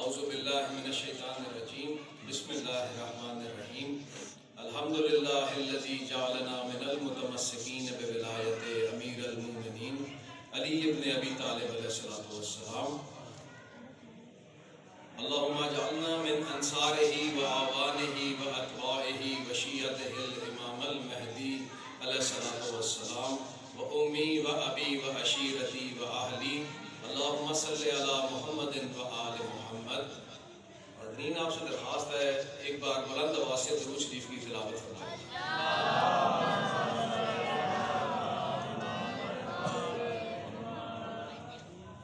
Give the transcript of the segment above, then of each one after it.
اعوذ باللہ من الشیطان الرجیم بسم اللہ الرحمن الرحیم الحمدللہ الذی جعلنا من المتمسکین بولایت امیر المومنین علی ابن ابی طالب علیہ الصلوۃ والسلام اللہم اجعلنا من انصارہ وآوانہ واتباعہ وشیعتہ الامام المہدی علیہ الصلوۃ والسلام وأمی وأبی وعشیرتی وأہلی اللہم صلی علی محمد وآل محمد۔ اور دین آپ سے درخواست ہے ایک بار بلند آواز سے درود شریف کی تلاوت فرمائیں۔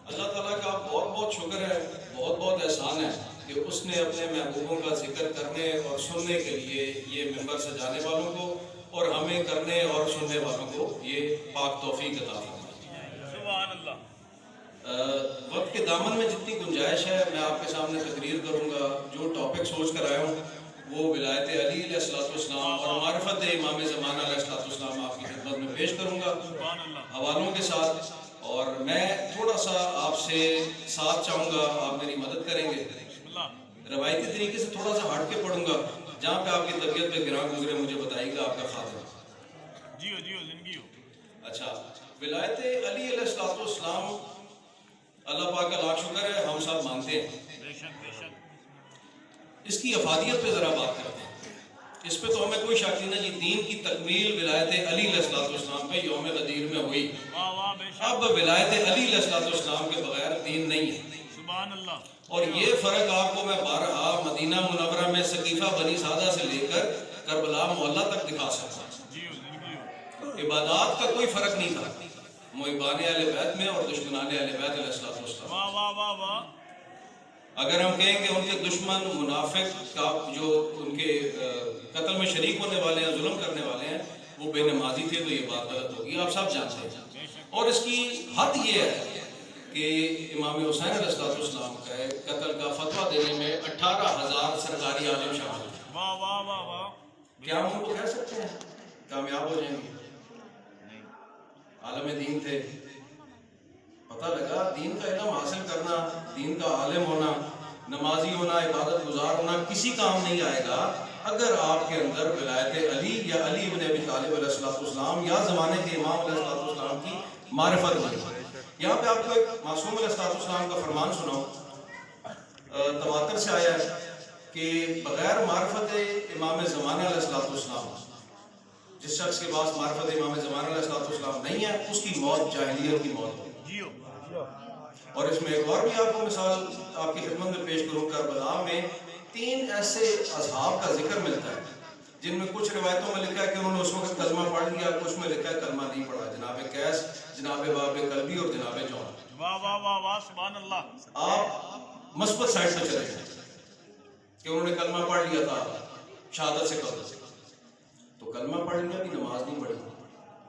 اللہ تعالیٰ کا بہت بہت شکر ہے، بہت بہت احسان ہے کہ اس نے اپنے محبوبوں کا ذکر کرنے اور سننے کے لیے یہ منبر سجانے والوں کو اور ہمیں کرنے اور سننے والوں کو یہ پاک توفیق عطا فرمائے۔ سبحان اللہ۔ وقت کے دامن میں جتنی گنجائش ہے میں آپ کے سامنے تقریر کروں گا۔ جو ٹاپک سوچ کر آیا ہوں وہ ولایت علی علیہ الصلوۃ والسلام اور معرفت امام زمانہ علیہ الصلوۃ والسلام آپ کی خدمت میں پیش کروں گا حوالوں کے ساتھ، اور میں تھوڑا سا آپ سے ساتھ چاہوں گا، آپ میری مدد کریں گے۔ روایتی طریقے سے تھوڑا سا ہٹ کے پڑھوں گا، جہاں پہ آپ کی طبیعت پہ گراں گزرے مجھے بتائیے گا، آپ کا خاتمہ۔ جیو زندگی ہو۔ اچھا، ولایت علی علیہ الصلوۃ والسلام اللہ پاک کا لاکھ شکر ہے ہم سب مانتے ہیں۔ بے شک۔ اس کی افادیت پہ ذرا بات کرتے ہیں۔ اس پہ تو ہمیں کوئی شک نہیں جی، دین کی تکمیل ولایت علی علیہ الصلوۃ والسلام پہ یوم غدیر میں ہوئی۔ واہ واہ، بے شک۔ اب ولایت علی علیہ الصلوۃ والسلام کے بغیر دین نہیں ہے۔ سبحان اللہ۔ اور یہ فرق آپ کو میں بارہا مدینہ منورہ میں سقیفہ بنی سعدہ سے لے کر کربلا محلہ تک دکھا سکتا ہوں۔ جیو زندگی ہو۔ عبادات کا کوئی فرق نہیں تھا محبان اہل بیت میں اور دشمنان اہل بیت علیہ الصلوۃ والسلام۔ واہ واہ واہ واہ۔ اگر ہم کہیں کہ ان کے دشمن منافق کا جو ان کے قتل میں شریک ہونے والے ہیں، ظلم کرنے والے ہیں، وہ بے نمازی تھے، تو یہ بات غلط ہوگی، آپ سب جانتے ہیں۔ اور اس کی حد یہ ہے کہ امام حسین علیہ الصلوۃ والسلام کا قتل کا فتویٰ دینے میں 18,000 سرکاری عالم شامل ہیں۔ واہ واہ واہ واہ۔ کیا ہم ان کو کہہ سکتے ہیں کامیاب ہو جائیں گے؟ عالم دین تھے، پتہ لگا دین کا علم حاصل کرنا، دین کا عالم ہونا، نمازی ہونا، عبادت گزار ہونا کسی کام نہیں آئے گا اگر آپ کے اندر ولایت علی یا علی ابن ابی طالب علیہ الصلوۃ والسلام یا زمانے کے امام علیہ الصلوۃ والسلام کی معرفت نہیں۔ یہاں پہ آپ کو ایک معصوم علیہ الصلوۃ والسلام کا فرمان سناؤں، تواتر سے آیا ہے کہ بغیر معرفت امام زمانہ علیہ الصلوۃ والسلام، جس شخص کے پاس معرفت امام زمانہ علیہ الصلوۃ والسلام نہیں ہے، اس کی موت جاہلیت کی موت ہوگی۔ جیو۔ اور اس میں ایک اور بھی آپ کو مثال آپ کی خدمت میں پیش کروں۔ کربلا میں 3 ایسے اصحاب کا ذکر ملتا ہے جن میں کچھ روایتوں میں لکھا ہے کہ انہوں نے اس وقت کلمہ پڑھ لیا، کچھ میں لکھا ہے کلمہ نہیں پڑھا، جناب قیس، جناب باب کلبی اور جناب جون۔ واہ واہ واہ واہ، سبحان اللہ۔ آپ مثبت سائڈ پہ چلے جائیں کہ انہوں نے کلمہ پڑھ لیا تھا شہادت سے قبل، تو کلمہ پڑھ لیا، ابھی نماز نہیں پڑھی،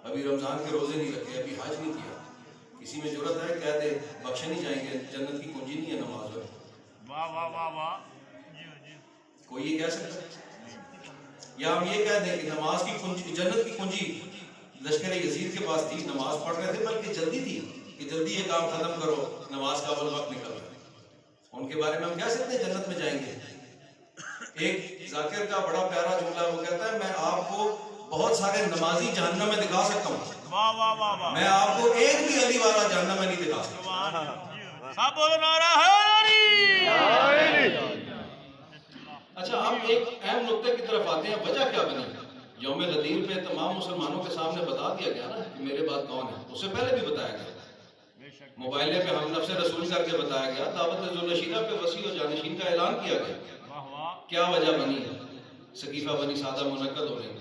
ابھی رمضان کے روزے نہیں رکھے، ابھی حج نہیں کیا، کسی میں جرت ہے کہہ دے بخشے نہیں جائیں گے، جنت کی کنجی نہیں ہے نماز میں؟ واہ واہ واہ واہ۔ جیو جیو۔ کوئی یہ کہہ سکتا ہے؟ یا ہم یہ کہہ دیں کہ نماز کی کنجی، جنت کی کنجی لشکر یزید کے پاس تھی، نماز پڑھ رہے تھے، بلکہ جلدی تھی کہ جلدی یہ کام ختم کرو، نماز کا اول وقت نکل رہا۔ ان کے بارے میں ہم کہہ سکتے ہیں جنت میں جائیں گے؟ ایک ذاکر کا بڑا پیارا جملہ، وہ کہتا ہے میں آپ کو بہت سارے نمازی جہنم میں دکھا سکتا ہوں، واہ واہ واہ واہ۔ میں آپ کو ایک بھی علی والا جہنم میں نہیں دکھا سکتا۔ سبحان اللہ۔ سب بولو نعرہ حیدری۔ اچھا، اب ایک اہم نقطے کی طرف آتے ہیں، وجہ کیا بنی؟ یوم غدیر پہ تمام مسلمانوں کے سامنے بتا دیا گیا نا کہ میرے بعد کون ہے، اس سے پہلے بھی بتایا گیا، موبائلے پہ ہم نفس رسول کر کے بتایا گیا، دعوت ذوالنشیرہ پہ وسیع و جانشین کا اعلان کیا گیا۔ واہ واہ۔ کیا وجہ بنی سقیفہ بنی سعدہ منعقد ہونے کی؟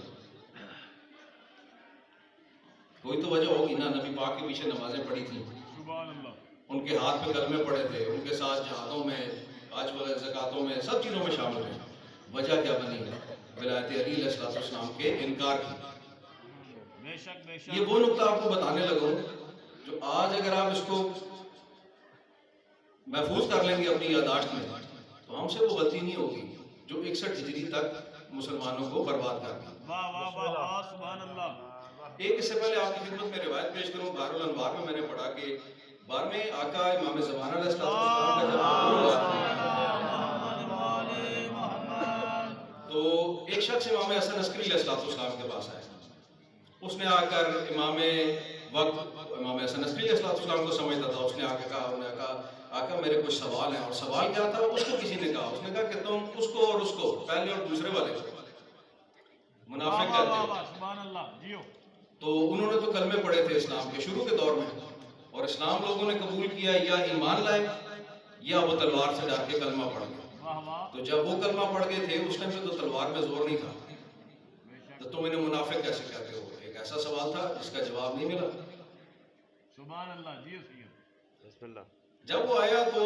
کوئی تو وجہ ہوگی نا، نبی پاک کے پیچھے نمازیں پڑھی تھیں، سبحان اللہ۔ ان کے ہاتھ پہ کلمے پڑے تھے، ان کے ساتھ جہادوں میں، حج وغیرہ زکاتوں میں، سب چیزوں میں شامل ہیں۔ وجہ کیا بنی؟ ولایت علی علیہ الصلوۃ والسلام کے انکار کی۔ بے شک بے شک۔ یہ وہ نقطہ آپ کو بتانے لگا جو آج اگر آپ اس کو محفوظ کر لیں گے اپنی یادداشت میں تو ہم سے وہ غلطی نہیں ہوگی جو 61 ہجری تک مسلمانوں کو برباد کر دی۔ واہ واہ واہ واہ، سبحان اللہ۔ ایک اس سے پہلے آپ کی خدمت میں روایت پیش کروں، بحر الانوار میں میں نے پڑھا کہ 12ویں آقا امام زمانہ علیہ السلام کا جب ظہور ہوا تو ایک شخص امام حسن عسکری علیہ السلام کے پاس آیا. اس نے آ کر امام وقت امام حسن عسکری علیہ السلام کو سمجھتا تھا. اس نے آ کے کہا, انہوں نے کہا آقا میرے کچھ سوال ہیں. اور سوال کیا تھا اس کو کسی نے کہا, اس نے کہا کہ تم اس کو اور اس کو, پہلے اور دوسرے والے کو منافق کہتے ہو. سبحان اللہ جیو. تو انہوں نے تو کلمے پڑھے تھے اسلام کے شروع کے دور میں, اور اسلام لوگوں نے قبول کیا یا ایمان لائے یا وہ تلوار سے ڈر کے کلمہ پڑھ گئے. تو جب وہ کلمہ پڑھ گئے تھے اس ٹائم پہ تو تلوار میں زور نہیں تھا, تو تم انہیں منافق کیسے کہتے ہو؟ ایک ایسا سوال تھا جس کا جواب نہیں ملا. سبحان اللہ جیو سید. بسم اللہ. جب وہ آیا تو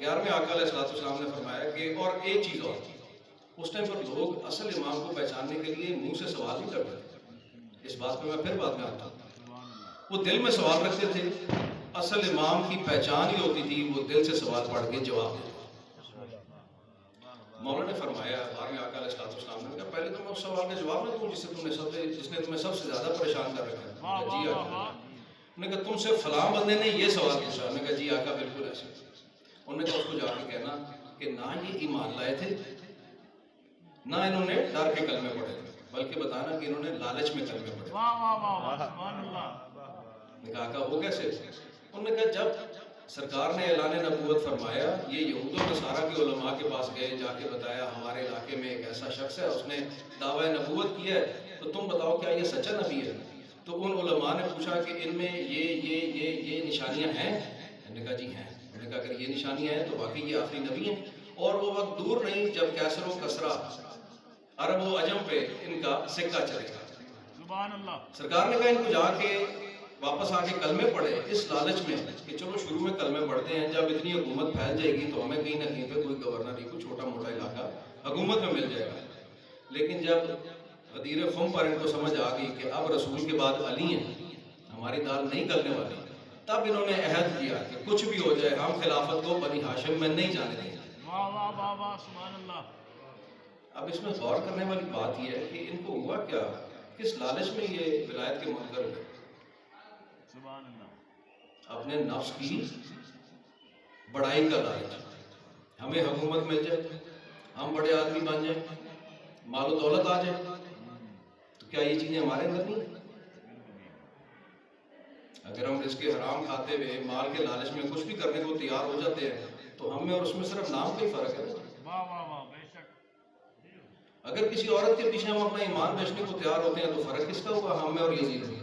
11ویں آقا علیہ السلام نے فرمایا کہ اور ایک چیز اور, اس ٹائم پر لوگ اصل امام کو پہچاننے کے لیے منہ سے سوال نہیں کرتے تھے. اس بات پہ میں پھر بعد میں آتا ہوں. وہ دل میں سوال رکھتے تھے. اصل امام کی پہچان ہی ہوتی تھی وہ دل سے سوال پڑھ کے جواب دیتے. مولا نے فرمایا 12ویں آقا علیہ السلام نے کہا پہلے تو میں اس سوال کا جواب نہ دوں جس نے تمہیں سب سے زیادہ پریشان کر رکھا ہے. جی آقا. انہوں نے کہا تم سے فلاں بندے نے یہ سوال پوچھا. انہوں نے کہا جی آقا بالکل ایسے. انہوں نے کہا اس کو جا کے کہنا کہ نہ یہ ایمان لائے تھے نہ انہوں نے ڈر کے کلمے پڑھے تھے, بلکہ بتانا کہ انہوں نے لالچ میں کلمے پڑھے. سبحان اللہ. نے کہا آقا وہ کیسے؟ انہوں نے کہا جب سرکار نے اعلان نبوت فرمایا یہ یہود و نصارہ کے علماء کے پاس گئے, جا کے بتایا ہمارے علاقے میں ایک ایسا شخص ہے اس نے دعویٰ نبوت کیا ہے, تو تم بتاؤ کیا یہ سچا نبی ہے؟ تو ان علماء نے پوچھا کہ ان میں یہ نشانیاں ہیں؟ انہوں نے کہا جی ہیں. انہوں نے کہا اگر یہ نشانیاں ہیں تو واقعی یہ آخری نبی ہیں. اور وہ وقت دور نہیں جب کیسر و کسرا عرب و عجم پہ ان کا سکہ چلے گا. سبحان اللہ. سرکار نے کہا ان کو جا کے واپس آ کے کلمے پڑھے اس لالچ میں کہ چلو شروع میں کلمے پڑھتے ہیں, جب اتنی حکومت پھیل جائے گی تو ہمیں کہیں نہ کہیں پہ کوئی گورنر ہی کوئی چھوٹا موٹا علاقہ حکومت میں مل جائے گا. لیکن جب غدیر خم پر ان کو سمجھ آ گئی کہ اب رسول کے بعد علی ہیں, ہماری دال نہیں گلنے والی, تب انہوں نے عہد کیا کہ کچھ بھی ہو جائے ہم خلافت کو بنی ہاشم میں نہیں جانے دیں گے. واہ واہ واہ واہ سبحان اللہ. اب اس میں غور کرنے والی بات یہ ہے کہ ان کو ہوا کیا, کس لالچ میں یہ ولایت کے منکر ہوئے؟ سبحان اللہ. اپنے نفس کی بڑائی کا لالچ. ہمیں حکومت مل جائے, ہم بڑے آدمی بن جائیں, مال و دولت آ جائے, تو کیا یہ چیزیں ہمارے اندر نہیں؟ اگر ہم رزق حرام کھاتے ہوئے مال کے لالچ میں کچھ بھی کرنے کو تیار ہو جاتے ہیں تو ہم میں اور اس میں صرف نام کا ہی فرق ہے. واہ واہ واہ بے شک. اگر کسی عورت کے پیچھے ہم اپنا ایمان بیچنے کو تیار ہوتے ہیں تو فرق کس کا ہوگا؟ ہم میں اور یزید میں.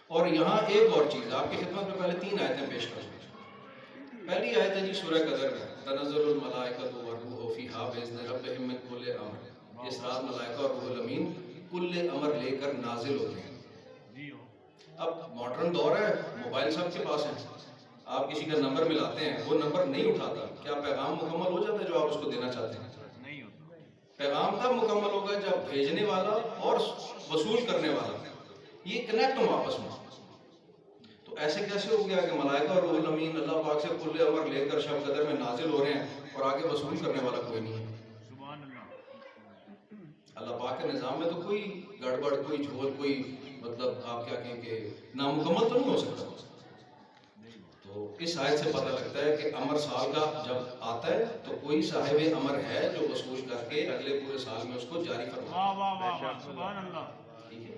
اور یہاں ایک اور چیز آپ کی خدمت میں پہلے 3 آیتیں پیش کروں. پہلی آیت ہے جی سورہ قدر میں, تنزل الملائکۃ والروح فیہا بإذن ربہم من کل امر. اس رات ملائکہ اور روح الامین کل امر لے کر نازل ہوتے ہیں. اب ماڈرن دور ہے, موبائل سب کے پاس ہیں, آپ کسی کا نمبر ملاتے ہیں وہ نمبر نہیں اٹھاتا, کیا پیغام مکمل ہو جاتا ہے جو آپ اس کو دینا چاہتے ہیں؟ نہیں ہوتا. پیغام تب مکمل ہوگا جب بھیجنے والا اور وصول کرنے والا یہ کنیکٹ ہو آپس میں. تو ایسے کیسے ہو گیا کہ ملائکہ اور روح الامین اللہ پاک سے کل امر لے کر شب قدر میں نازل ہو رہے ہیں اور آگے وصول کرنے والا کوئی نہیں ہے؟ سبحان اللہ. اللہ پاک کے نظام میں تو کوئی گڑبڑ, کوئی جھول, کوئی مطلب آپ کیا کہیں کہ نامکمل تو نہیں ہو سکتا. تو اس آیت سے پتہ لگتا ہے کہ امر سال کا جب آتا ہے تو کوئی صاحب امر ہے جو وصول کر کے اگلے پورے سال میں اس کو جاری فرماتا ہے. واہ واہ واہ واہ سبحان اللہ. ٹھیک ہے.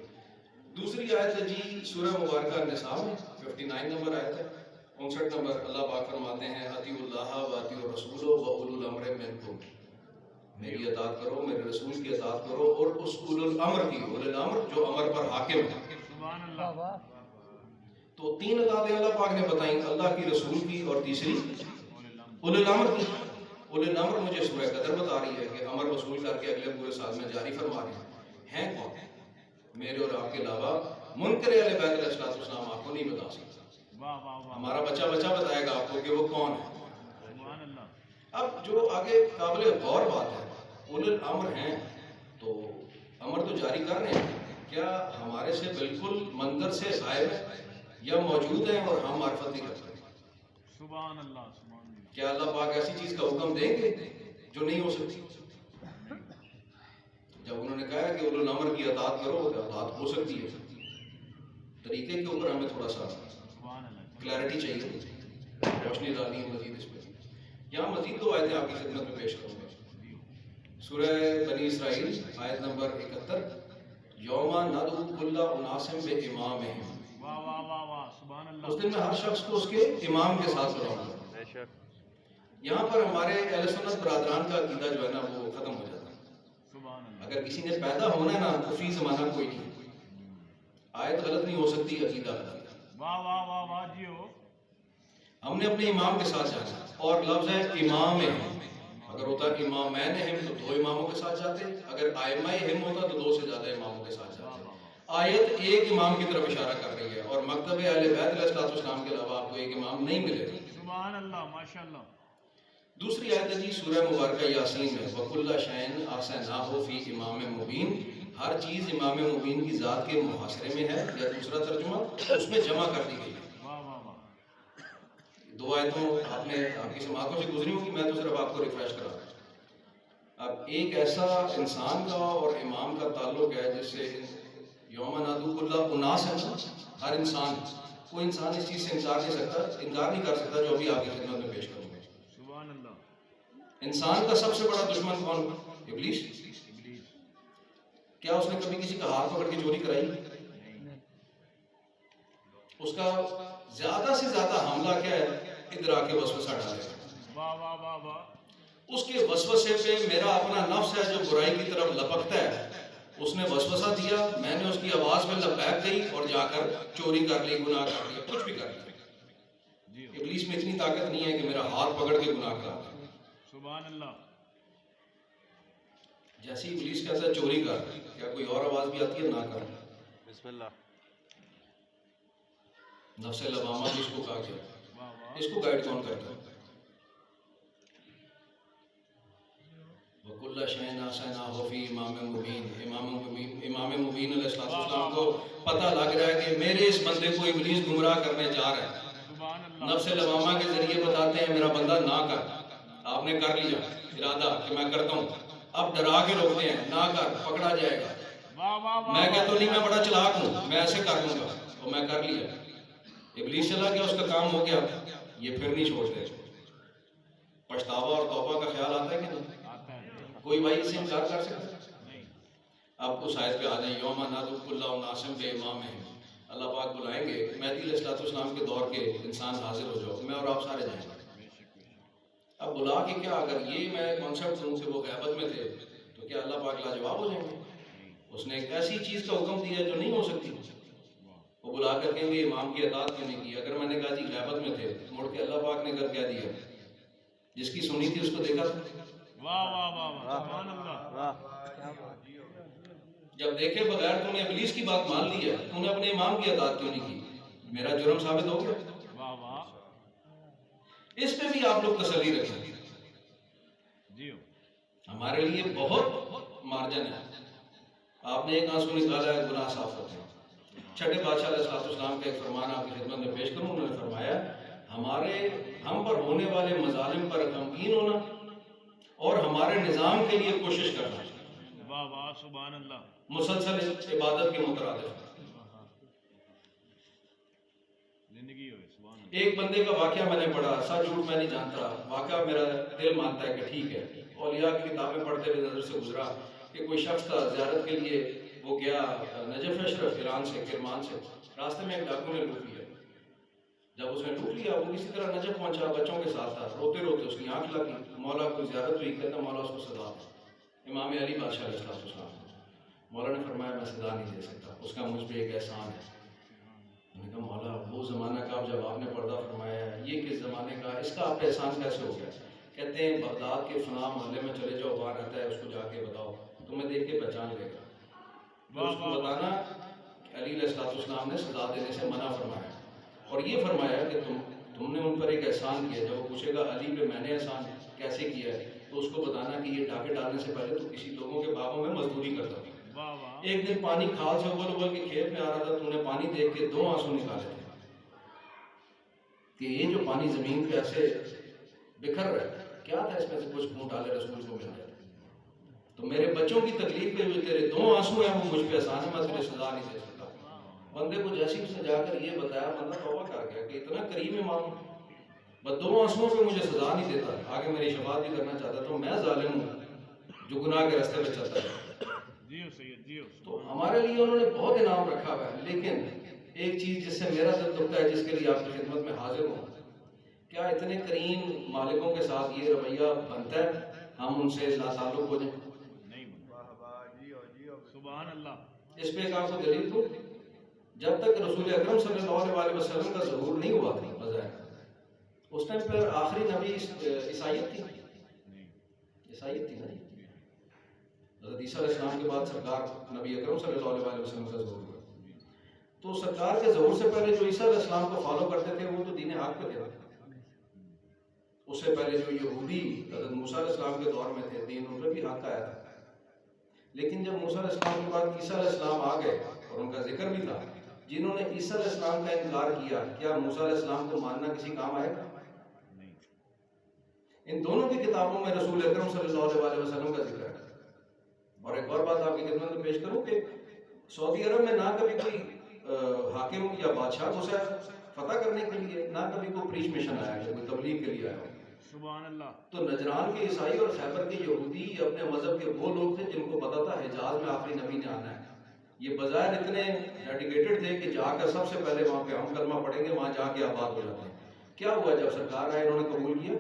دوسری آیت ہے جی سورہ مبارکہ النساء میں 59 نمبر آیت ہے. 59 نمبر اللہ پاک فرماتے ہیں اطیعوا اللہ و اطیعوا الرسول و اولو الامر منکم. میری اطاعت کرو, میرے رسول کی اطاعت کرو اور اس اولو الامر کی, اولو الامر جو امر پر حاکم ہے. سبحان اللہ. تو 3 اطاعتیں اللہ پاک نے بتائیں, اللہ کی, رسول کی اور تیسری اولو الامر کی. اولو الامر مجھے سورہ قدر بتا رہی ہے کہ امر وصول کر کے اگلے پورے سال میں جاری فرما رہے ہیں کون؟ میرے اور آپ کے علاوہ منکر اہل بیت علیہ السلام آپ کو نہیں بتا سکتا. واہ واہ واہ. ہمارا بچہ بتائے گا آپ کو کہ وہ کون ہے. سبحان اللہ. اب جو آگے قابل غور بات ہے, اولو الامر ہیں تو امر تو جاری کر رہے ہیں, کیا ہمارے سے بالکل منظر سے غائب ہے یا موجود ہیں اور ہم معرفت نہیں کرتے؟ سبحان اللہ. سبحان اللہ. کیا اللہ پاک ایسی چیز کا حکم دیں گے جو نہیں ہو سکتی؟ جب انہوں نے کہا کہ اولو الامر کی اطاعت کرو تو اطاعت ہو سکتی ہے, طریقے کے اوپر ہمیں تھوڑا سا سبحان اللہ کلیئرٹی چاہیے، روشنی ڈالنی ہے مزید اس پہ. یہاں مزید 2 آیتیں آپ کی خدمت میں پیش کروں گا. سورہ بنی اسرائیل آیت نمبر 71، یوم ندعو کل اناس بامامہم. واہ واہ واہ واہ سبحان اس اللہ دن میں ہر شخص کو اس کے امام کے ساتھ بلاؤں گا. یہاں پر ہمارے اہل سنت برادران کا عقیدہ جو ہے نا وہ ختم ہو جاتا ہے. سبحان اللہ اگر کسی نے پیدا ہونا ہے نا تو فی زمانہ کوئی نہیں. آیت غلط نہیں ہو سکتی، عقیدہ غلط ہے. واہ واہ واہ واہ جیو ہم نے اپنے امام کے ساتھ جانا. اور لفظ ہے امام ہم. اگر ہوتا امامین ہم تو 2 اماموں کے ساتھ جاتے، اگر ائمہ ہم ہوتا تو 2 سے زیادہ اماموں کے ساتھ جاتے. آیت ایک امام کی طرف اشارہ کر رہی ہے، اور مکتب اہل بیت علیہ السلام کے علاوہ آپ کو ایک امام نہیں ملے گا. سبحان اللہ ماشاء اللہ دوسری آیت ہے جی سورہ مبارکہ یاسین میں، وَكُلَّ شَيْءٍ أَحْصَيْنَاهُ فِي إِمَامٍ مُبِينٍ. ہر چیز امام مبین کی ذات کے محاصرے میں ہے، یا دوسرا ترجمہ اس میں جمع کر دی گئی ہے. واہ واہ واہ 2 آیتوں آپ نے آپ کی سماعتوں سے گزری ہوگی، میں تو صرف آپ کو ریفریش کرا رہا ہوں. اب ایک ایسا انسان کا اور امام کا تعلق ہے جس سے یوم ندعو کل اناس ہے نا، ہر انسان، کوئی انسان اس چیز سے انکار نہیں کر سکتا جو ابھی آپ کی خدمت میں پیش کروں گا. سبحان اللہ انسان کا سب سے بڑا دشمن کون؟ ابلیس. ابلیس کیا اس نے کبھی کسی کا ہاتھ پکڑ کے چوری کرائی؟ اس کا زیادہ سے زیادہ حملہ کیا ہے؟ ادھر آ کے وسوسہ ڈالے. واہ واہ واہ واہ اس کے وسوسے پہ میرا اپنا نفس ہے جو برائی کی طرف لپکتا ہے، اس نے وسوسہ دیا، میں نے اس کی آواز میں لبیک گئی اور جا کر چوری کر لی، گناہ کر لیا، کچھ بھی کر لیا. جیو ابلیس میں اتنی طاقت نہیں ہے کہ میرا ہاتھ پکڑ کے گناہ کرا دے. سبحان اللہ جیسے ہی ابلیس کہتا ہے چوری کر، کیا کوئی اور آواز بھی آتی ہے؟ نہ کر. بسم اللہ. نفس لوامہ جس کو کہا گیا، واہ واہ اس کو گائیڈ کون کرتا ہے؟ وَكُلَّ شَيْءٍ أَحْصَيْنَاهُ فِي إِمَامٍ مُبِينٍ. امام مبین علیہ السلام کو پتہ لگ رہا ہے کہ میرے اس بندے کو ابلیس گمراہ کرنے جا رہا ہے. سبحان اللہ نفس لوامہ کے ذریعے بتاتے ہیں میرا بندہ نہ کر. آپ نے کر لیا ارادہ کہ میں کرتا ہوں، اب ڈرا کے روکتے ہیں، نہ کر، پکڑا جائے گا. واہ واہ واہ میں کہتا ہوں نہیں، میں بڑا چلاک ہوں، میں ایسے کر لوں گا، تو میں کر لیا. ابلیس چلا گیا، اس کا کام ہو گیا، یہ پھر نہیں چھوڑتے. پچھتاوا اور توبہ کا خیال آتا ہے کہ نہیں؟ آتا ہے کوئی بھائی اس سے انکار کر سکتا ہے؟ نہیں اب اس آیت پہ آ جائیں، یوم ندعو کل اناس بامامہم. اللہ پاک بلائیں گے مہدی علیہ السلام کے دور کے انسان حاضر ہو جاؤ، میں اور آپ سارے جائیں گے. اب بلا کے کیا، اگر یہ میں کانسیپٹ دوں کہ وہ غیبت میں تھے تو کیا اللہ پاک لاجواب ہو جائیں گے؟ اس نے ایک ایسی چیز کا حکم دیا جو نہیں ہو سکتی. وہ بلا کر کہیں گے امام کی اطاعت کیوں نہیں کی؟ اگر میں نے کہا جی غیبت میں تھے، مڑ کے اللہ پاک نے کر کہہ دیا جس کی سنی تھی اس کو دیکھا تھا. واہ واہ واہ واہ سبحان اللہ جب دیکھے بغیر تو نے ابلیس کی بات مان لی ہے، تو نے اپنے امام کی اطاعت کیوں نہیں کی؟ میرا جرم ثابت ہو گیا. واہ واہ اس پہ بھی آپ لوگ تسلی رکھیں. جیو ہمارے لیے بہت مارجن ہے. آپ نے ایک آنسو نکالا ہے، گناہ صاف ہوتے ہیں. چھٹے بادشاہ علیہ السلام کا ایک فرمان آپ کی خدمت میں پیش کروں. انہوں نے فرمایا ہم پر ہونے والے مظالم پر غمگین ہونا اور ہمارے نظام کے لیے کوشش کرنا واہ واہ سبحان اللہ مسلسل عبادت کے مترادف. زندگی ہوئے سبحان اللہ ایک بندے کا واقعہ میں نے پڑھا، سچ جھوٹ میں نہیں جانتا، واقعہ میرا دل مانتا ہے کہ ٹھیک ہے. اولیاء کی کتابیں پڑھتے ہوئے نظر سے گزرا کہ کوئی شخص تھا، زیارت کے لیے وہ گیا نجف اشرف ایران سے، کرمان سے. راستے میں ایک ڈاکو نے لوٹ لیا. جب اس نے لوٹ لیا وہ کسی طرح نجف پہنچا، بچوں کے ساتھ تھا، روتے روتے اس کی آنکھ لگی. مولا کو زیارت ہوئی، کہتا مولا اس کو سزا دے. امام علی بادشاہ علیہ السلام. مولا نے فرمایا میں سزا نہیں دے سکتا، اس کا مجھ پہ ایک احسان ہے. میں نے کہا مولا وہ زمانہ کا جب آپ نے پردہ فرمایا ہے، یہ کس زمانے کا، اس کا آپ پہ احسان کیسے ہو گیا؟ کہتے ہیں بغداد کے فلاں محلے میں چلے جاؤ، وہاں رہتا ہے، اس کو جا کے بتاؤ، تمہیں دیکھ کے پہچان لے گا. تو اس کو بتانا کہ علی علیہ السلام نے سزا دینے سے منع فرمایا، اور یہ فرمایا کہ تم نے ان پر ایک احسان کیا. جب وہ پوچھے گا علی پہ میں نے احسان کیسے کیا ہے، تو اس کو بتانا کہ یہ ڈاکے ڈالنے سے پہلے تو کسی لوگوں کے باغوں میں مزدوری کرتا تھا. واہ واہ ایک دن پانی کھال سے ابل ابل کے کھیت میں آ رہا تھا، تو نے پانی دیکھ کے 2 آنسو نکالے تھے کہ یہ جو پانی زمین پہ ایسے بکھر رہا ہے، کیا تھا اس میں سے کچھ خون ڈالے رسول کو مل جائے. تو میرے بچوں کی تکلیف پہ جو تیرے 2 آنسو ہیں وہ مجھ پہ احسان ہے، میں تجھے سزا نہیں دے سکتا. بندے کو جیسے اس نے جا کر یہ بتایا، بندہ توبہ کر گیا کہ کریم امام ہوں، بس 2 آنسوؤں پہ مجھے سزا نہیں دیتا، آگے میری شفاعت بھی کرنا چاہتا تو میں ظالم ہوں جو گناہ کے راستے پہ چلتا ہے۔ جیو سید جیو تو ہمارے لیے انہوں نے بہت انعام رکھا ہوا ہے، لیکن ایک چیز جس سے میرا دل دکھتا ہے، جس کے لیے آپ کی خدمت میں حاضر ہوں، کیا اتنے کریم مالکوں کے ساتھ یہ رویہ بنتا ہے ہم ان سے لا تعلق ہو جائیں؟ نہیں بنتا۔ سبحان اللہ۔ اس پہ ایک آپ کو دلیل دوں، جب تک رسول اکرم صلی اللہ علیہ وسلم کا ظہور نہیں ہوا تھا بظاہر، اس ٹائم پر آخری نبی عیسائیت تھی، عیسائیت تھی نا۔ حضرت عیسیٰ علیہ السلام کے بعد سرکار نبی اکرم صلی اللہ علیہ وسلم کا ظہور ہوا، تو سرکار کے ظہور سے پہلے جو عیسیٰ علیہ السلام کو فالو کرتے تھے وہ تو دین حق پہ تھے، اس سے پہلے جو یہودی حضرت موسیٰ علیہ السلام کے دور میں تھے، دین ان پہ بھی حق آیا تھا۔ لیکن جب موسیٰ علیہ السلام کے بعد عیسیٰ علیہ السلام آ گئے، اور ان کا ذکر بھی تھا، جنہوں نے عیسیٰ علیہ السلام کا انکار کیا، کیا موسیٰ علیہ السلام کو ماننا کسی کام آئے گا؟ ان دونوں کی کتابوں میں رسول اکرم صلی اللہ علیہ وسلم کا ذکر ہے۔ اور ایک اور بات آپ کی خدمت میں پیش کروں کہ سعودی عرب میں نہ کبھی کوئی حاکم یا بادشاہ گھسا فتح کرنے کے لیے، نہ کبھی کوئی پریچ مشن آیا ہے، کوئی تبلیغ کے لیے آیا ہو۔ سبحان اللہ۔ تو نجران کے عیسائی اور خیبر کے یہودی اپنے مذہب کے وہ لوگ تھے جن کو پتا تھا حجاز میں آخری نبی نے آنا ہے۔ یہ بظاہر اتنے ڈیڈیکیٹڈ تھے کہ جا کر سب سے پہلے وہاں پہ ہم کلمہ پڑھیں گے، وہاں جا کے آباد ہو جاتے ہیں۔ کیا ہوا جب سرکار آئے انہوں نے قبول کیا؟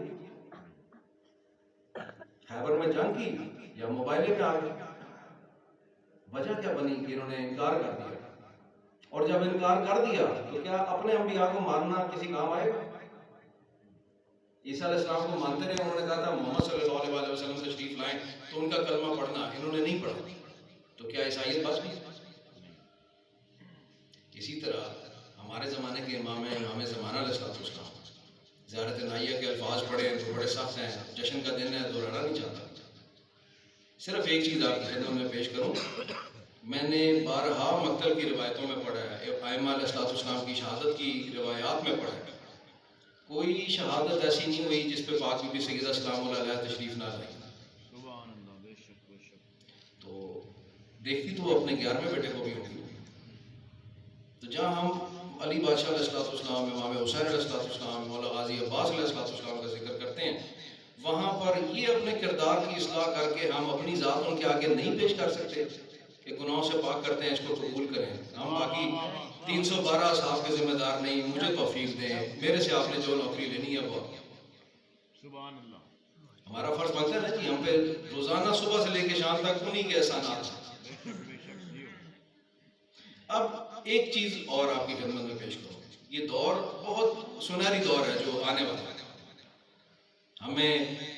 خیبر میں جنگ کی یا موبائلے میں آ گئے؟ وجہ کیا بنی کہ انہوں نے انکار کر دیا؟ اور جب انکار کر دیا تو کیا اپنے انبیاء کو ماننا کسی کام آئے گا؟ عیسیٰ علیہ السلام کو مانتے رہے، انہوں نے کہا تھا محمد صلی اللہ علیہ وسلم تشریف لائیں تو ان کا کلمہ پڑھنا، انہوں نے نہیں پڑھا، تو کیا عیسائیت بچ گئی؟ اسی طرح ہمارے زمانے کے امام ہیں، امام زمانہ علیہ السلام، زیارت نائیہ کے الفاظ پڑھیں تو بڑے سخت ہیں، جشن کا دن ہے تو لڑا نہیں چاہتا۔ صرف ایک چیز آپ کی خدمت میں پیش کروں، میں نے بارہا مقتل کی روایتوں میں پڑھا ہے، ائمہ علیہ السلام کی شہادت کی روایات میں پڑھا ہے، کوئی شہادت ایسی نہیں ہوئی جس پہ پاک بی بی سیدہ سلام اللہ علیہ تشریف نہ لائیں۔ سبحان اللہ، بے شک بے شک۔ تو دیکھتی تو وہ اپنے 11ویں بیٹے کو بھی ہوگی۔ تو جہاں ہم علی بادشاہ علیہ السلام، امام حسین علیہ السلام، مولا غازی عباس علیہ السلام کا ذکر کرتے ہیں، وہاں پر یہ اپنے کردار کی اصلاح کر کے ہم اپنی ذات ان کے آگے نہیں پیش کر سکتے کہ گناہوں سے پاک کرتے ہیں، اس کو قبول کریں۔ ہم باقی 312 اصحاب کے ذمہ دار نہیں، مجھے توفیق دیں، میرے سے آپ نے جو نوکری لینی ہے وہ۔ سبحان اللہ۔ ہمارا فرض بنتا ہے نا کہ ہم پہ روزانہ صبح سے لے کے شام تک انہی کے احسانات ہیں۔ بے شک بے شک جیو۔ اب ایک چیز اور آپ کی خدمت میں پیش کروں، یہ دور بہت سنہری دور ہے جو آنے والا ہے،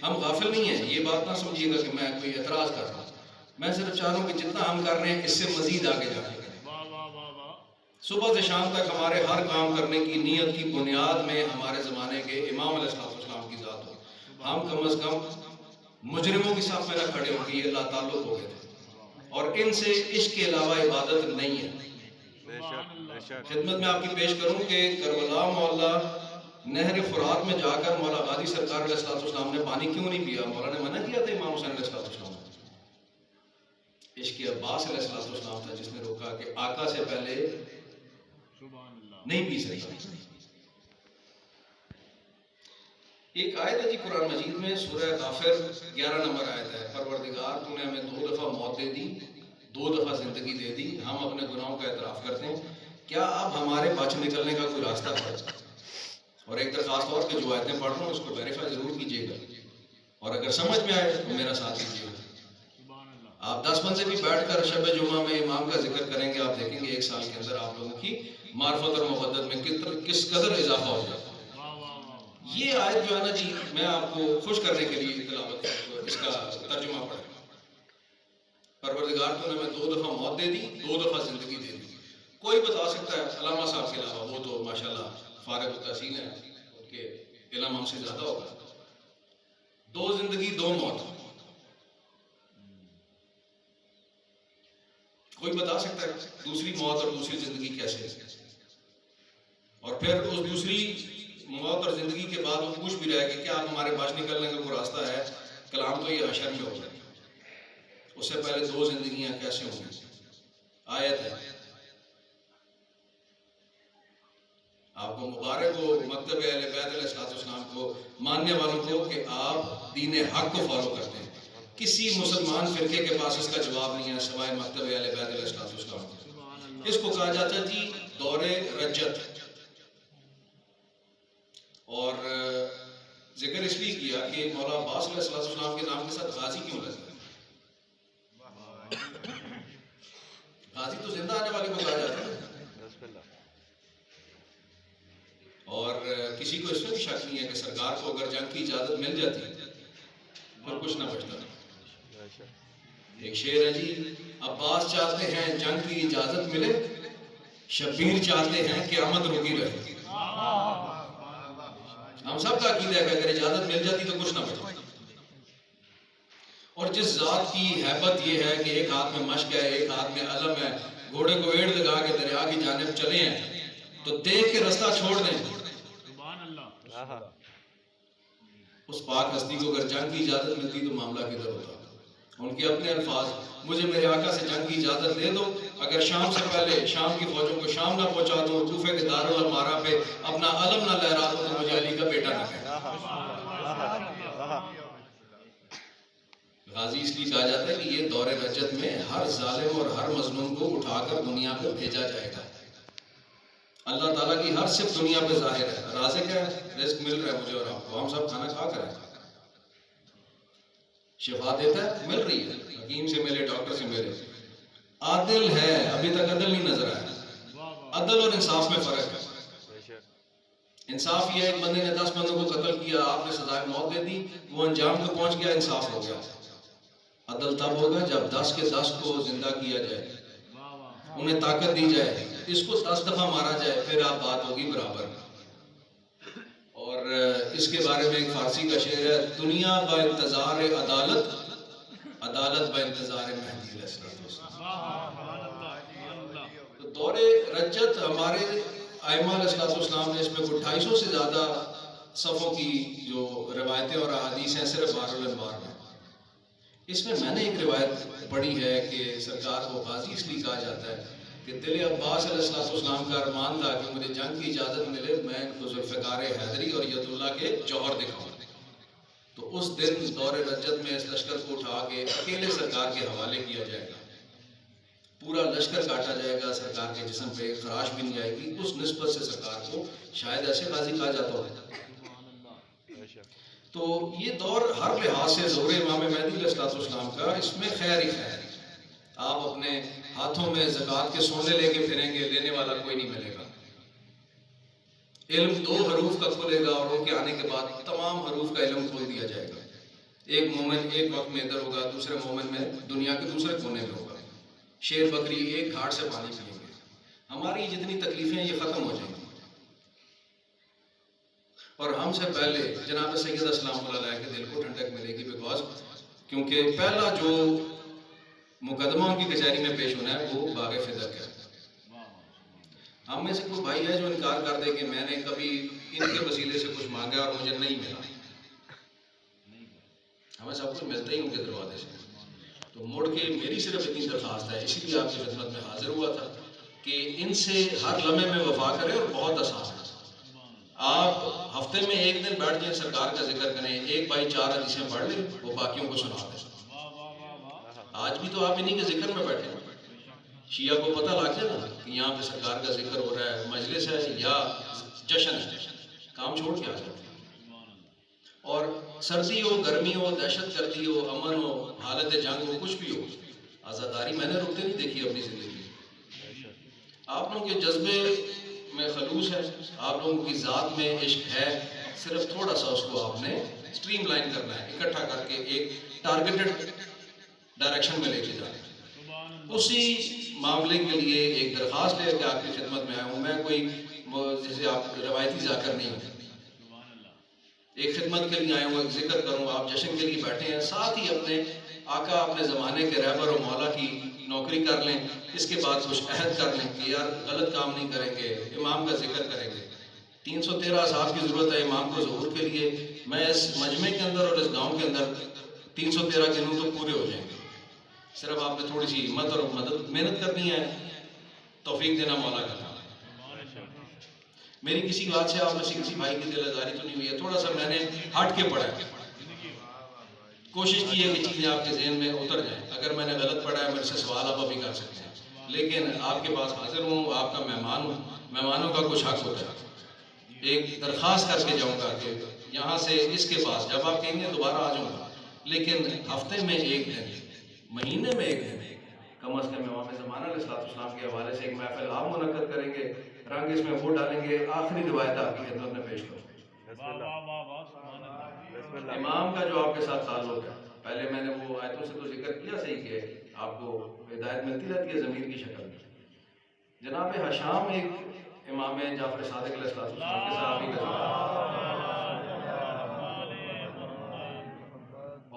ہم غافل نہیں ہیں، یہ بات نہ سمجھیے گا کہ میں کوئی اعتراض کر رہا ہوں، میں صرف چاہ رہا ہوں کہ جتنا ہم کر رہے ہیں اس سے مزید آگے جا کے کریں۔ واہ واہ واہ واہ۔ صبح سے شام تک ہمارے ہر کام کرنے کی نیت کی بنیاد میں ہمارے زمانے کے امام علیہ السلام کی ذات ہو۔ ہم کم از کم مجرموں کی صف میں نہ کھڑے ہوں کہ یہ اللہ تعلق ہو گئے تھے اور ان سے عشق کے علاوہ عبادت نہیں ہے۔ خدمت میں آپ کی پیش کروں کہ کربلا معلّہ نہر فرات میں جا کر مولا غازی سرکار علیہ السلام نے پانی کیوں نہیں پیا؟ مولا نے منع کیا تھا امام حسین علیہ السلام نے؟ عشق عباس علیہ السلام تھا جس نے روکا کہ آقا سے پہلے نہیں پی سکتا۔ ایک آیت ہے جی قرآن مجید میں، سورہ غافر 11 نمبر آیت ہے، پروردگار تو نے ہمیں 2 دفعہ موت دے دی، 2 دفعہ زندگی دے دی، ہم اپنے گناہوں کا اعتراف کرتے ہیں، کیا اب ہمارے بچ نکلنے کا کوئی راستہ ہے؟ اور ایک درخواست اور کہ جو آیتیں پڑھ رہا ہوں اس کو ویریفائی ضرور کیجیے گا، اور اگر سمجھ میں آئے تو میرا ساتھ دیجیے گا۔ آپ 10 بندے بھی بیٹھ کر شب جمعہ میں امام کا ذکر کریں گے، آپ دیکھیں گے 1 سال کے اندر آپ لوگوں کی معرفت اور مودت میں کس قدر اضافہ ہو جائے۔ یہ آیت جو ہے نا جی، میں آپ کو خوش کرنے کے لیے تلاوت اس کا ترجمہ پڑھیں۔ پروردگار تو نے ہمیں 2 دفعہ موت دے دی، 2 دفعہ زندگی دے دی۔ کوئی بتا سکتا ہے علامہ صاحب کے علاوہ، وہ تو ماشاءاللہ فارغ التحصیل ہیں، ان کے علم ہم سے زیادہ ہوگا۔ 2 زندگی 2 موت، کوئی بتا سکتا ہے دوسری موت اور دوسری زندگی کیسے؟ اور پھر اس دوسری موت اور زندگی کے بعد وہ پوچھ بھی رہے کہ کیا ہمارے بچ نکلنے کا کوئی راستہ ہے؟ کلام تو یہ حشر میں ہوگا، اس سے پہلے 2 زندگیاں کیسے ہوں گی؟ آیت ہے، آپ کو مبارک ہو مکتب اہل بیت علیہ السلام کو ماننے والوں کو کہ آپ دین حق کو فالو کرتے ہیں. کسی مسلمان فرقے کے پاس اس کا جواب نہیں ہے سوائے مکتب اہل بیت علیہ السلام. سبحان اللہ. اس کو کہا جاتا ہے جی دور رجت. اور ذکر اس لیے کیا کہ مولا عباس علیہ السلام کے نام کے ساتھ غازی کیوں لگتا ہے؟ غازی تو زندہ آنے والے کو کہا جاتا ہے. اور کسی کو اس میں بھی شک نہیں ہے کہ سرکار کو اگر جنگ کی اجازت مل جاتی پھر کچھ نہ بچتا. ایک شعر ہے جی عباس چاہتے ہیں جنگ کی اجازت ملے شبیر چاہتے ہیں قیامت رکی رہے. ہم سب کا عقیدہ ہے کہ اگر اجازت مل جاتی تو کچھ نہ بچتا. اور جس ذات کی ہیبت یہ ہے کہ ایک ہاتھ میں مشق ہے ایک ہاتھ میں علم ہے, گھوڑے کو ایڑ لگا کے دریا کی جانب چلے ہیں تو دیکھ کے رستہ چھوڑ دیں. سبحان اللہ. اس پاک ہستی کو اگر جنگ کی اجازت ملتی تو معاملہ کدھر ہوتا. ان کے اپنے الفاظ مجھے میرے آقا سے جنگ کی اجازت دے دو, اگر شام سے پہلے شام کی فوجوں کو شام نہ پہنچا دو, کوفے کے دارالمارا پہ اپنا علم نہ لہرا دو تو مجھے علی کا بیٹا نہ کہے. غازی اس لیے کہا جاتا ہے کہ یہ دور رجت میں ہر ظالم اور ہر مظلوم کو اٹھا کر دنیا پہ بھیجا جائے گا. اللہ تعالیٰ کی ہر صفت دنیا پہ ظاہر ہے. رازق ہے, رزق مل رہا ہے مجھے اور آپ کو, ہم سب کھانا کھا کر ہیں. شفا دیتا ہے, مل رہی ہے, حکیم سے ملے ڈاکٹر سے ملے. عادل ہے, ابھی تک عدل نہیں نظر آیا. عدل اور انصاف میں فرق ہے. انصاف یہ ہے ایک بندے نے 10 بندوں کو قتل کیا, آپ نے سزائے موت دے دی, وہ انجام کو پہنچ گیا, انصاف ہو گیا. عدل تب ہوگا جب 10 کے 10 کو زندہ کیا جائے, انہیں طاقت دی جائے, اس کو 10 دفعہ مارا جائے, پھر آپ بات ہوگی برابر. اور اس کے بارے میں ایک فارسی کا شعر ہے, دنیا با انتظار عدالت, عدالت با انتظار مہدی علیہ السلام. تو دور رجت ہمارے ائمہ علیہ السلام نے اس میں 250 سے زیادہ صفوں کی جو روایتیں اور احادیث ہیں صرف بحر الانوار میں. اس میں نے ایک روایت پڑھی ہے کہ سرکار کو غازی اس لیے کہا جاتا ہے کہ دل عباس علیہ السلام کا ارمان تھا کہ مجھے جنگ کی اجازت ملے, میں ان کو ذوالفقار حیدری اور ید اللہ کے جوہر دکھاؤں. تو اس دن دور رجت میں اس لشکر کو اٹھا کے اکیلے سرکار کے حوالے کیا جائے گا. پورا لشکر کاٹا جائے گا, سرکار کے جسم پہ خراش بھی نہیں جائے گی. اس نسبت سے سرکار کو شاید ایسے غازی کہا جاتا ہو. تو یہ دور ہر لحاظ سے ظہور امام مہدی علیہ السلام کا, اس میں خیر ہی خیر. آپ اپنے ہاتھوں میں زکوٰۃ کے سونے لے کے پھریں گے, لینے والا کوئی نہیں ملے گا. علم 2 حروف کا کھلے گا اور ان کے آنے کے بعد تمام حروف کا علم کھول دیا جائے گا. ایک مومن ایک وقت میں ادھر ہوگا, دوسرے مومن میں دنیا کے دوسرے کونے میں ہوگا. شیر بکری ایک گھاٹ سے پانی پئیں گے. ہماری جتنی تکلیفیں یہ ختم ہو جائیں گی. اور ہم سے پہلے جناب سید السلام علیہ کے دل کو ٹھنڈک ملے گی, بیکاز کیونکہ پہلا جو مقدمہ ان کی کچہری میں پیش ہونا ہے وہ باغ فدق ہے. ہم میں سے کوئی بھائی ہے جو انکار کر دے کہ میں نے کبھی ان کے وسیلے سے کچھ مانگا اور مجھے نہیں ملا. ہمیں سب کچھ ملتا ہی ان کے دروازے سے. تو مڑ کے میری صرف اتنی درخواست ہے, اسی لیے آپ کی خدمت میں حاضر ہوا تھا کہ ان سے ہر لمحے میں وفا کریں. اور بہت آسان ہے, آپ ہفتے میں ایک دن بیٹھ جائیں, سرکار کا ذکر کریں, 1 بائی 4 حدیثیں پڑھ لیں, وہ باقیوں کو سنا دیں. آج بھی تو آپ انہی کے ذکر میں بیٹھے ہیں. شیعہ کو پتہ لگ جائے نا کہ یہاں پہ سرکار کا ذکر ہو رہا ہے, مجلس ہے یا جشن ہے, کام چھوڑ کے آ جاتے ہیں. اور سردی ہو, گرمی ہو, دہشت گردی ہو, امن ہو, حالت جنگ ہو, کچھ بھی ہو, آزاداری میں نے رکتے نہیں دیکھی اپنی زندگی میں. آپ لوگوں کے جذبے میں خلوص ہے, آپ لوگوں کی ذات میں عشق ہے, صرف تھوڑا سا اس کو آپ نے سٹریم لائن کرنا ہے, اکٹھا کر کے ایک ٹارگیٹڈ ڈائریکشن میں لے کے جانا ہے. اسی معاملے کے لیے ایک درخواست لے کے آپ کی خدمت میں آیا ہوں. میں کوئی جیسے آپ روایتی ذاکر نہیں ہوں, ایک خدمت کے لیے آئے ہوں, ایک ذکر کروں. آپ جشن کے لیے بیٹھے ہیں, ساتھ ہی اپنے آقا اپنے زمانے کے رہبر و مولا کی نوکری کر لیں. اس کے بعد کچھ عہد کر لیں کہ یار غلط کام نہیں کریں گے, امام کا ذکر کریں گے. 313 اصحاب کی ضرورت ہے امام کو ظہور کے لیے. میں اس مجمع کے اندر اور اس گاؤں کے اندر 313 گنوں تو پورے ہو جائیں گے. صرف آپ نے تھوڑی سی ہمت اور محنت کرنی ہے, توفیق دینا مولا کا کام. میری کسی بات سے آپ میں سے کسی بھائی کی دل آزاری تو نہیں ہوئی ہے، تھوڑا سا میں نے ہٹ کے پڑھا ہے، کوشش کی ہے کہ چیزیں آپ کے ذہن میں اتر جائیں. اگر میں نے غلط پڑھا ہے میرے سے سوال آپ ابھی کر سکتے ہیں، لیکن آپ کے پاس حاضر ہوں، آپ کا مہمان ہوں، مہمانوں کا کچھ حق ہوتا ہے. ایک درخواست کر کے جاؤں گا کہ یہاں سے اس کے پاس جب آپ کہیں گے دوبارہ آ جاؤں گا، لیکن ہفتے میں ایک دن، مہینے میں ایک دن کم از کم امام زمانہ علیہ السلام کے حوالے سے ایک محفل آپ منعقد کریں گے، رنگ اس میں وہ ڈالیں گے. آخری روایت آپ کی خدمت میں پیش کروں. واہ واہ واہ واہ سبحان اللہ. امام کا جو آپ کے ساتھ تعلق ہے، پہلے میں نے وہ آیتوں سے تو ذکر کیا صحیح کہ آپ کو ہدایت ملتی رہتی ہے ضمیر کی شکل میں. جناب حشام ایک امام جعفر صادق علیہ السلام کے صحابی کا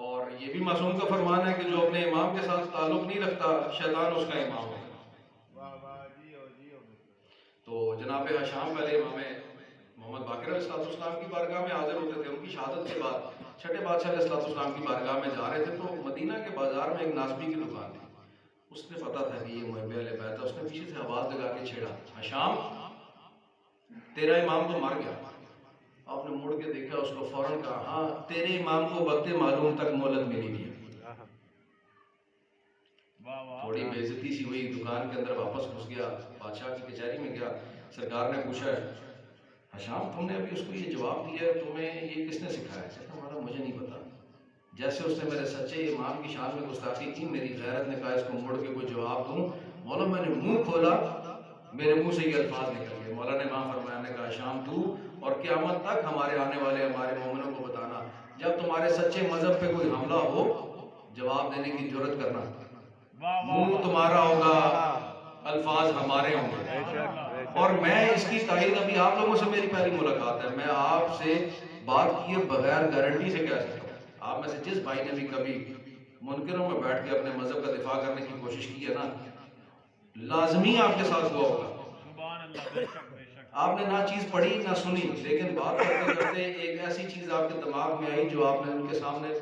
اور یہ بھی معصوم کا فرمان ہے کہ جو اپنے امام کے ساتھ تعلق نہیں رکھتا شیطان اس کا امام ہے. تو جناب حشام پہلے امام محمد باقر علیہ السلام کی بارگاہ میں حاضر ہوتے تھے. ان کی شہادت کے بعد چھٹے بادشاہ علیہ السلام کی بارگاہ میں جا رہے تھے تو مدینہ کے بازار میں ایک ناسبی کی دکان تھی. اس نے پتا تھا کہ یہ محب علیہ بیت ہے، اس نے پیچھے سے آواز لگا کے چھیڑا، حشام تیرا امام تو مر گیا. آپ نے مڑ کے دیکھا، اس کو فوراً کہا ہاں تیرے امام کو وقت معلوم تک مہلت ملی نہیں. تھوڑی بے عزتی سی ہوئی، دکان کے اندر واپس گھس گیا، بادشاہ کی کچہری میں گیا. سرکار نے پوچھا ہے حشام تم نے ابھی اس کو یہ جواب دیا ہے، تمہیں یہ کس نے سکھایا؟ کہتا ہمارا مجھے نہیں پتا. جیسے اس نے میرے سچے امام کی شان میں گستاخی کی، میری غیرت نے کہا اس کو مڑ کے کوئی جواب دوں. مولا میں نے منہ کھولا، میرے منہ سے یہ الفاظ نکل گئے. مولا نے وہاں فرمایا، نے کہا شام تو اور قیامت تک ہمارے آنے والے ہمارے مومنوں کو بتانا، جب تمہارے سچے مذہب پہ کوئی حملہ ہو جواب دینے کی جرت کرنا، منہ تمہارا ہوگا الفاظ ہمارے ہوں گے. اور میں اس کی تائید ابھی آپ لوگوں سے میری پہلی ملاقات ہے، میں آپ سے بات کیے بغیر گارنٹی سے کہہ سکتا ہوں آپ میں سے جس بھائی نے بھی کبھی منکروں میں بیٹھ کے اپنے مذہب کا دفاع کرنے کی کوشش کی ہے نا، لازمی آپ کے ساتھ ہوا ہوگا. آپ نے نہ چیز پڑھی نہ سنی، لیکن بات کرتے کرتے ایک ایسی چیز آپ کے دماغ میں آئی جو آپ نے ان کے سامنے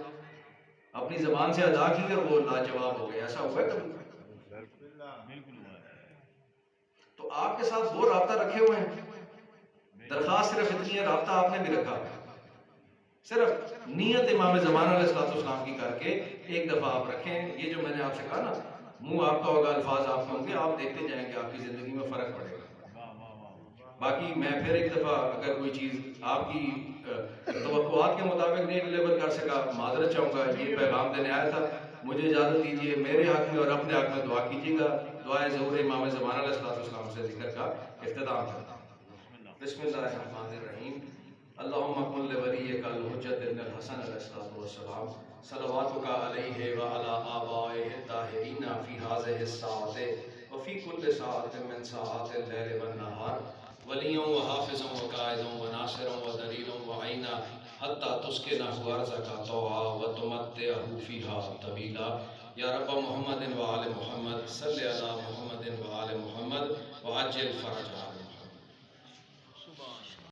اپنی زبان سے ادا کی اور وہ لاجواب ہو گئے. ایسا ہوا ہے کبھی؟ تو آپ کے ساتھ وہ رابطہ رکھے ہوئے ہیں. درخواست صرف اتنی ہے، رابطہ آپ نے بھی رکھا ہے، صرف نیت امام زمانہ علیہ السلام کی کر کے ایک دفعہ آپ رکھیں. یہ جو میں نے آپ سے کہا نا، منہ آپ کا ہوگا الفاظ آپ کے ہوں گے، آپ دیکھتے جائیں گے آپ کی زندگی میں فرق پڑے گا. باقی میں پھر ایک دفعہ اگر کوئی چیز آپ کی توقعات کے مطابق نہیں ڈلیور کر سکا، معذرت چاہوں گا. یہ پیغام دینے آیا تھا. مجھے اجازت دیجیے، میرے حق میں اور اپنے حق میں دعا کیجیے گا. دعائے ظہور امام زمانہ علیہ السلام سے ذکر کا اختتام کرتا ہوں. بسم اللہ الرحمن الرحیم. اللہم کن لولیک الحجت ابن الحسن علیہ السلام صلواتک علیہ وعلی آبائہ الطاہرین فی ہذہ الساعۃ وفی کل ساعۃ من ساعات اللیل والنہار ولیوں و حافظوں و قائدوں و ناصروں و دلیلوں و عینہ حتی تسکنہ ارضک طوعا و تمتعہ فیہا طویلا. یا رب محمد و آل محمد صلی علی محمد و آل محمد وعجل فرجہ.